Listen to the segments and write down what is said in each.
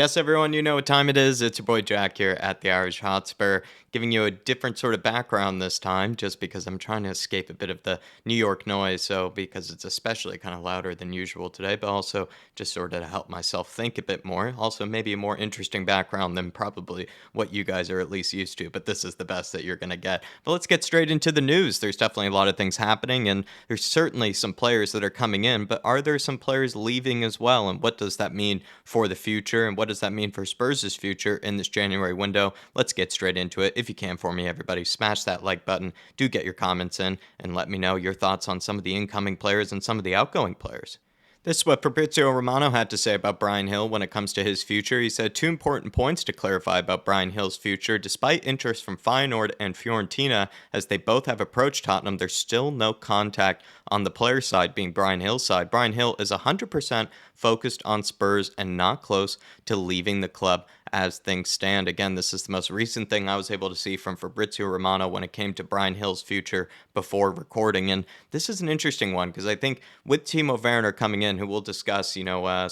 Yes, everyone, you know what time it is. It's your boy Jack here at the Irish Hotspur, giving you a different sort of background this time, just because I'm trying to escape a bit of the New York noise. So, because it's especially kind of louder than usual today, but also just sort of to help myself think a bit more. Also, maybe a more interesting background than probably what you guys are at least used to, but this is the best that you're going to get. But let's get straight into the news. There's definitely a lot of things happening, and there's certainly some players that are coming in, but are there some players leaving as well? And what does that mean for the future? And what does that mean for Spurs' future in this January window? Let's get straight into it. If you can for me, everybody, smash that like button. Do get your comments in and let me know your thoughts on some of the incoming players and some of the outgoing players. This is what Fabrizio Romano had to say about Bryan Gil when it comes to his future. He said two important points to clarify about Bryan Gil's future. Despite interest from Feyenoord and Fiorentina, as they both have approached Tottenham, there's still no contact on the player side, being Bryan Gil's side. Bryan Gil is 100% focused on Spurs and not close to leaving the club as things stand. Again, this is the most recent thing I was able to see from Fabrizio Romano when it came to Bryan Gil's future before recording. And this is an interesting one because I think with Timo Werner coming in, who we'll discuss,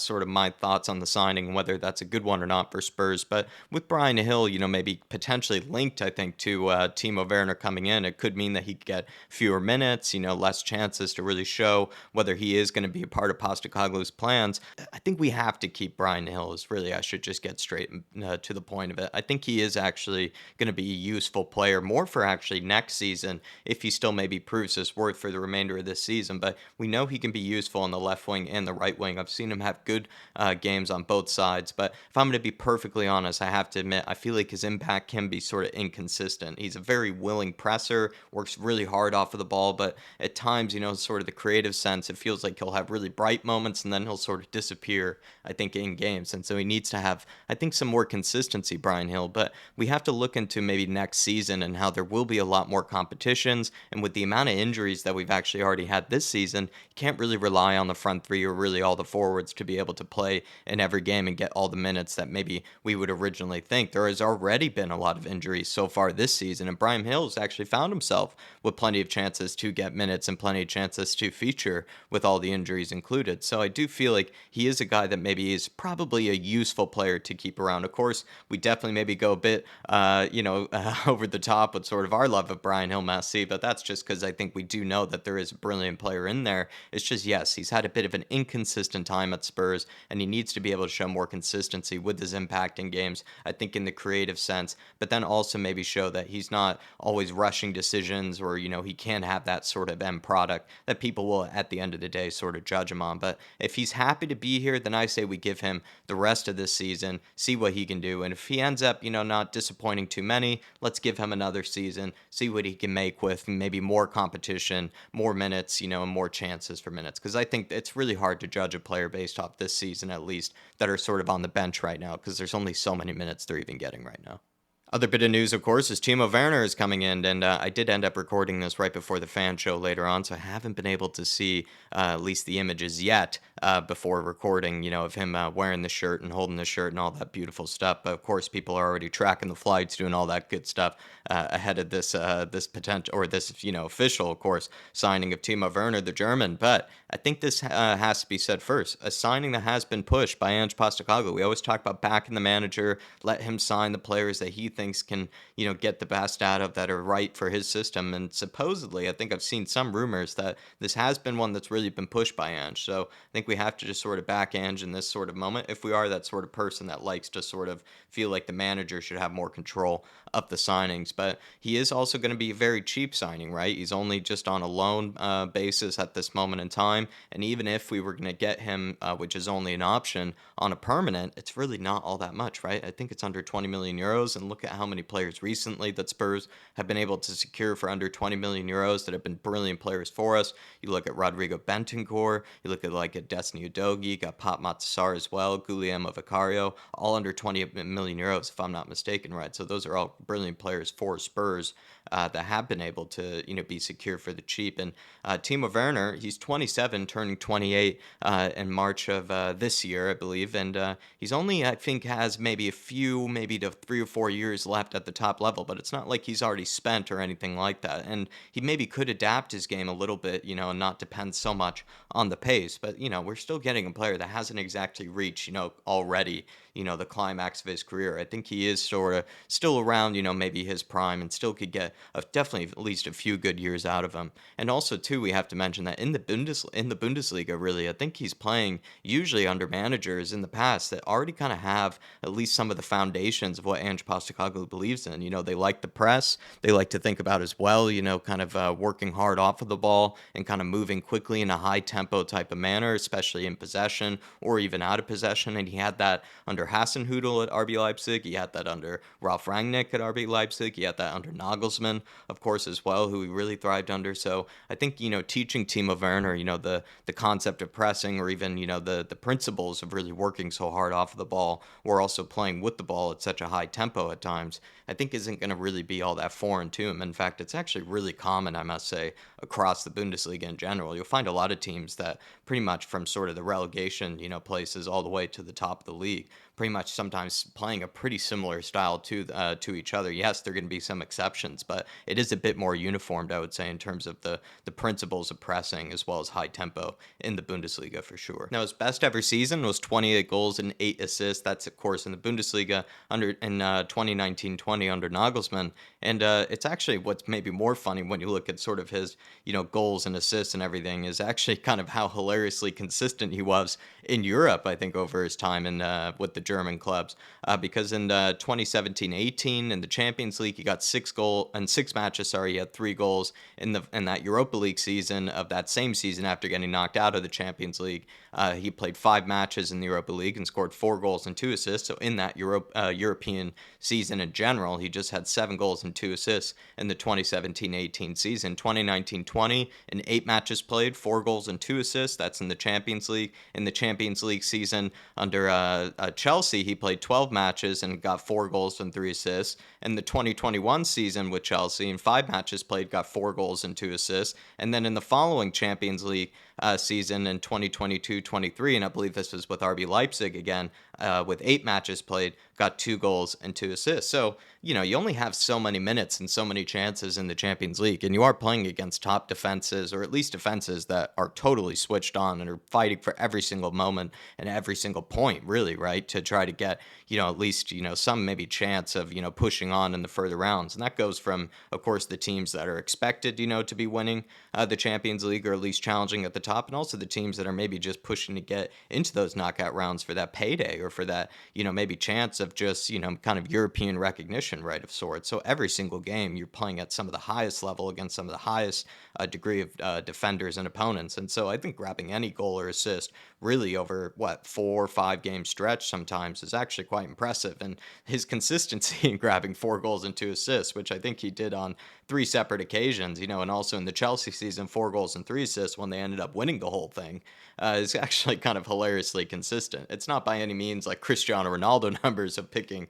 sort of my thoughts on the signing and whether that's a good one or not for Spurs. But with Bryan Gil, maybe potentially linked, I think, to Timo Werner coming in, it could mean that he could get fewer minutes, less chances to really show whether he is going to be a part of Postecoglou's plans. I think we have to keep Bryan Gil. Is really, I should just get straight to the point of it. I think he is actually going to be a useful player, more for actually next season if he still maybe proves his worth for the remainder of this season. But we know he can be useful on the left wing and the right wing. I've seen him have good games on both sides. But if I'm going to be perfectly honest, I have to admit, I feel like his impact can be sort of inconsistent. He's a very willing presser, works really hard off of the ball, but at times, sort of the creative sense, it feels like he'll have really bright moments and then he'll sort of disappear, I think, in games. And so he needs to have, I think, some more consistency, Bryan Gil. But we have to look into maybe next season and how there will be a lot more competitions. And with the amount of injuries that we've actually already had this season, you can't really rely on the front three or really all the forwards to be able to play in every game and get all the minutes that maybe we would originally think. There has already been a lot of injuries so far this season, and Bryan Gil has actually found himself with plenty of chances to get minutes and plenty of chances to feature with all the injuries included. So I do feel like he is a guy that maybe is probably a useful player to keep around. Of course, we definitely maybe go a bit, over the top with sort of our love of Bryan Gil Massey, but that's just because I think we do know that there is a brilliant player in there. It's just, yes, he's had a bit of an inconsistent time at Spurs, and he needs to be able to show more consistency with his impact in games, I think in the creative sense, but then also maybe show that he's not always rushing decisions or, he can have that sort of end product that people will, at the end of the day, sort of judge him on. But if he's happy to be here, then I say we give him the rest of this season, see what he can do. And if he ends up, not disappointing too many, let's give him another season, see what he can make with maybe more competition, more minutes, and more chances for minutes. Because I think it's really hard to judge a player based off this season, at least, that are sort of on the bench right now, because there's only so many minutes they're even getting right now. Other bit of news, of course, is Timo Werner is coming in, and I did end up recording this right before the fan show later on, so I haven't been able to see at least the images yet before recording, of him wearing the shirt and holding the shirt and all that beautiful stuff. But of course, people are already tracking the flights, doing all that good stuff ahead of this potential or this official, of course, signing of Timo Werner, the German. But I think this has to be said first: a signing that has been pushed by Ange Postecoglou. We always talk about backing the manager, let him sign the players that he thinks can, get the best out of, that are right for his system. And supposedly, I think I've seen some rumors that this has been one that's really been pushed by Ange. So I think we have to just sort of back Ange in this sort of moment if we are that sort of person that likes to sort of feel like the manager should have more control of the signings. But he is also going to be a very cheap signing, right? He's only just on a loan basis at this moment in time. And even if we were going to get him, which is only an option, on a permanent, it's really not all that much, right? I think it's under 20 million euros. And look at how many players recently that Spurs have been able to secure for under 20 million euros that have been brilliant players for us. You look at Rodrigo Bentancur, you look at like a Destiny Udogie, got Pop Matsar as well, Guglielmo Vicario, all under 20 million euros, if I'm not mistaken, right? So those are all brilliant players for Spurs. that have been able to, be secure for the cheap. And Timo Werner, he's 27, turning 28 in March of this year, I believe. And he's only, I think, has maybe a few, maybe to 3 or 4 years left at the top level, but it's not like he's already spent or anything like that. And he maybe could adapt his game a little bit, and not depend so much on the pace. But, we're still getting a player that hasn't exactly reached, already, the climax of his career. I think he is sort of still around, maybe his prime, and still could get definitely at least a few good years out of him. And also, too, we have to mention that in the Bundesliga, really, I think he's playing usually under managers in the past that already kind of have at least some of the foundations of what Ange Postecoglou believes in. They like the press, they like to think about as well, kind of working hard off of the ball and kind of moving quickly in a high tempo type of manner, especially in possession or even out of possession. And he had that under Hasenhüttl at RB Leipzig. He had that under Ralf Rangnick at RB Leipzig. He had that under Nagelsmann, of course, as well, who he really thrived under. So I think, teaching Timo Werner, the concept of pressing, or even, the principles of really working so hard off of the ball, or also playing with the ball at such a high tempo at times, I think isn't going to really be all that foreign to him. In fact, it's actually really common, I must say, across the Bundesliga in general. You'll find a lot of teams that pretty much from sort of the relegation, places all the way to the top of the league, pretty much sometimes playing a pretty similar style to each other. Yes, there are going to be some exceptions, but it is a bit more uniformed, I would say, in terms of the principles of pressing as well as high tempo in the Bundesliga for sure. Now, his best ever season was 28 goals and 8 assists. That's, of course, in the Bundesliga in 2019-20 under Nagelsmann. And it's actually what's maybe more funny when you look at sort of his, goals and assists and everything, is actually kind of how hilariously consistent he was in Europe, I think, over his time in with the German clubs. Because in 2017-18 in the Champions League, he got 6 matches. Sorry, he had 3 goals in that Europa League season of that same season after getting knocked out of the Champions League. He played 5 matches in the Europa League and scored 4 goals and 2 assists. So in that European season in general, he just had 7 goals and 2 assists in the 2017-18 season. 2019-20, in 8 matches played, 4 goals and 2 assists. That's in the Champions League. In the Champions League season under Chelsea, he played 12 matches and got 4 goals and 3 assists. In the 2021 season with Chelsea, in 5 matches played, got 4 goals and 2 assists. And then in the following Champions League season in 2022-23, and I believe this was with RB Leipzig again, with 8 matches played, got 2 goals and 2 assists. So, you only have so many minutes and so many chances in the Champions League, and you are playing against top defenses, or at least defenses that are totally switched on and are fighting for every single moment and every single point, really, right, to try to get, at least, some maybe chance of, pushing on in the further rounds. And that goes from, of course, the teams that are expected, to be winning the Champions League, or at least challenging at the top, and also the teams that are maybe just pushing to get into those knockout rounds for that payday, or for that, maybe chance of just, kind of European recognition, right, of sorts. So every single game, you're playing at some of the highest level against some of the highest degree of defenders and opponents. And so I think grabbing any goal or assist really over, 4 or 5 game stretch sometimes is actually quite impressive. And his consistency in grabbing 4 goals and 2 assists, which I think he did on 3 separate occasions, and also in the Chelsea season, 4 goals and 3 assists when they ended up winning the whole thing, is actually kind of hilariously consistent. It's not by any means like Cristiano Ronaldo numbers of picking,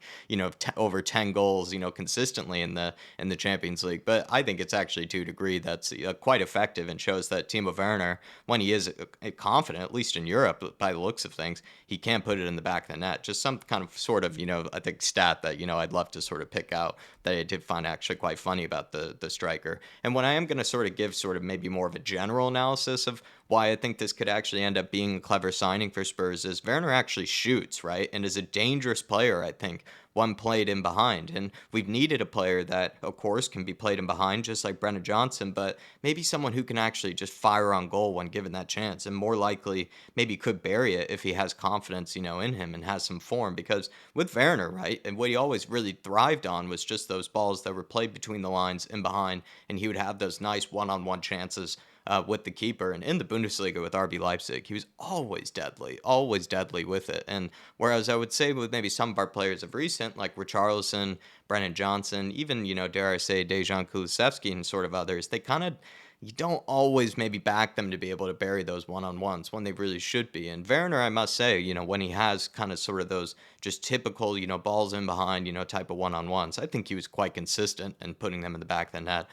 over 10 goals, consistently in the Champions League. But I think it's actually to a degree that's quite effective, and shows that Timo Werner, when he is confident, at least in Europe, by the looks of things, he can put it in the back of the net. Just some kind of sort of, I think stat that, I'd love to sort of pick out that I did find actually quite funny about the striker. And when I am going to sort of give sort of maybe more of a general analysis of why I think this could actually end up being a clever signing for Spurs, is Werner actually shoots, right? And is a dangerous player, I think, when played in behind. And we've needed a player that, of course, can be played in behind, just like Brennan Johnson, but maybe someone who can actually just fire on goal when given that chance, and more likely maybe could bury it if he has confidence, in him and has some form. Because with Werner, right, and what he always really thrived on was just those balls that were played between the lines and behind, and he would have those nice one-on-one chances with the keeper. And in the Bundesliga with RB Leipzig, he was always deadly with it. And whereas I would say with maybe some of our players of recent, like Richarlison, Brennan Johnson, even, dare I say, Dejan Kulusevski and sort of others, they kind of, you don't always maybe back them to be able to bury those one-on-ones when they really should be. And Werner, I must say, when he has kind of sort of those just typical, balls in behind, type of one-on-ones, I think he was quite consistent in putting them in the back of the net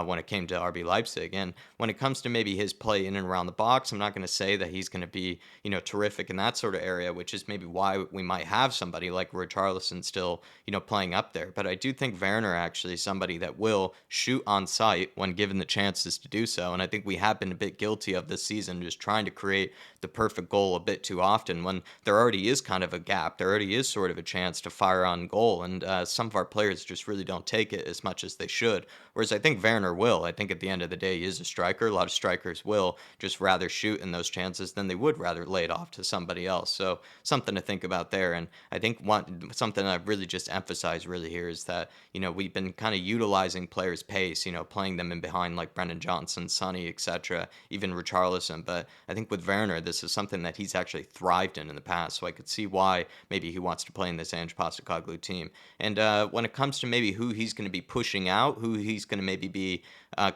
when it came to RB Leipzig. And when it comes to maybe his play in and around the box, I'm not going to say that he's going to be, terrific in that sort of area, which is maybe why we might have somebody like Richarlison still, playing up there. But I do think Werner actually is somebody that will shoot on sight when given the chances to do so. And I think we have been a bit guilty of this season, just trying to create the perfect goal a bit too often when there already is kind of a gap. There already is sort of a chance to fire on goal. And some of our players just really don't take it as much as they should. Whereas I think Werner will. I think at the end of the day, he is a striker. A lot of strikers will just rather shoot in those chances than they would rather lay it off to somebody else. So something to think about there. And I think something I really just emphasize really here is that, we've been kind of utilizing players' pace, playing them in behind like Brendan Johnson, Sonny, etc., even Richarlison. But I think with Werner, this is something that he's actually thrived in the past. So I could see why maybe he wants to play in this Ange Postecoglou team. And when it comes to maybe who he's going to be pushing out, who he's going to maybe be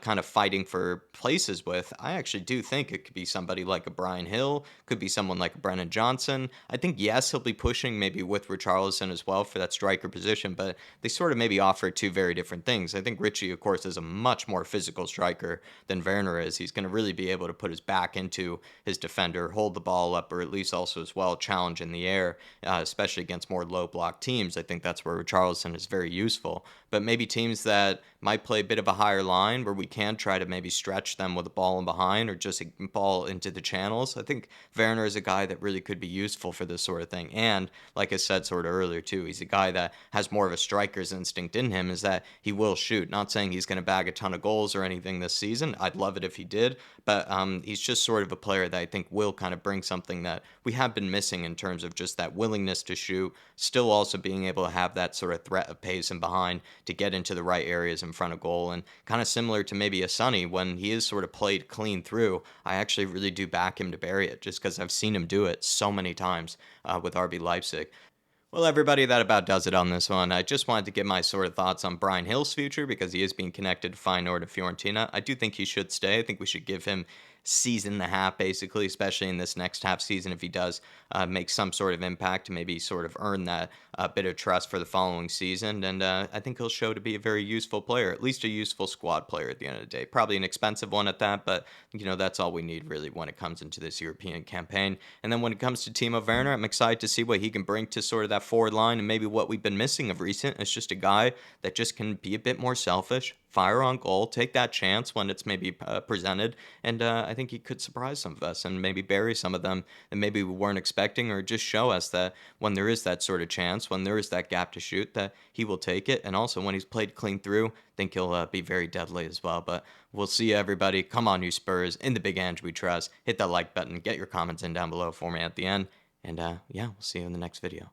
kind of fighting for places with, I actually do think it could be somebody like a Brian Hill, could be someone like a Brennan Johnson. I think, yes, he'll be pushing maybe with Richarlison as well for that striker position, but they sort of maybe offer two very different things. I think Richie, of course, is a much more physical striker than Werner is. He's going to really be able to put his back into his defender, hold the ball up, or at least also as well challenge in the air, especially against more low block teams. I think that's where Richarlison is very useful. But maybe teams that might play a bit of a higher line where we can try to maybe stretch them with a ball in behind or just a ball into the channels. I think Werner is a guy that really could be useful for this sort of thing. And like I said sort of earlier too, he's a guy that has more of a striker's instinct in him, is that he will shoot. Not saying he's going to bag a ton of goals or anything this season. I'd love it if he did. But he's just sort of a player that I think will kind of bring something that we have been missing in terms of just that willingness to shoot, still also being able to have that sort of threat of pace and behind to get into the right areas in front of goal. And kind of similar to maybe a Sonny, when he is sort of played clean through, I actually really do back him to bury it just because I've seen him do it so many times with RB Leipzig. Well, everybody, that about does it on this one. I just wanted to get my sort of thoughts on Brian Hill's future because he is being connected to Feyenoord and Fiorentina. I do think he should stay. I think we should give him season and a half, basically, especially in this next half season if he does make some sort of impact to maybe sort of earn that bit of trust for the following season. And I think he'll show to be a very useful player, at least a useful squad player at the end of the day. Probably an expensive one at that, but, that's all we need really when it comes into this European campaign. And then when it comes to Timo Werner, I'm excited to see what he can bring to sort of that forward line and maybe what we've been missing of recent. It's just a guy that just can be a bit more selfish, fire on goal, take that chance when it's maybe presented, and I think he could surprise some of us and maybe bury some of them that maybe we weren't expecting, or just show us that when there is that sort of chance, when there is that gap to shoot, that he will take it. And also when he's played clean through, I think he'll be very deadly as well. But we'll see everybody. Come on, you Spurs. In the big Ange we trust. Hit that like button. Get your comments in down below for me at the end. And yeah, we'll see you in the next video.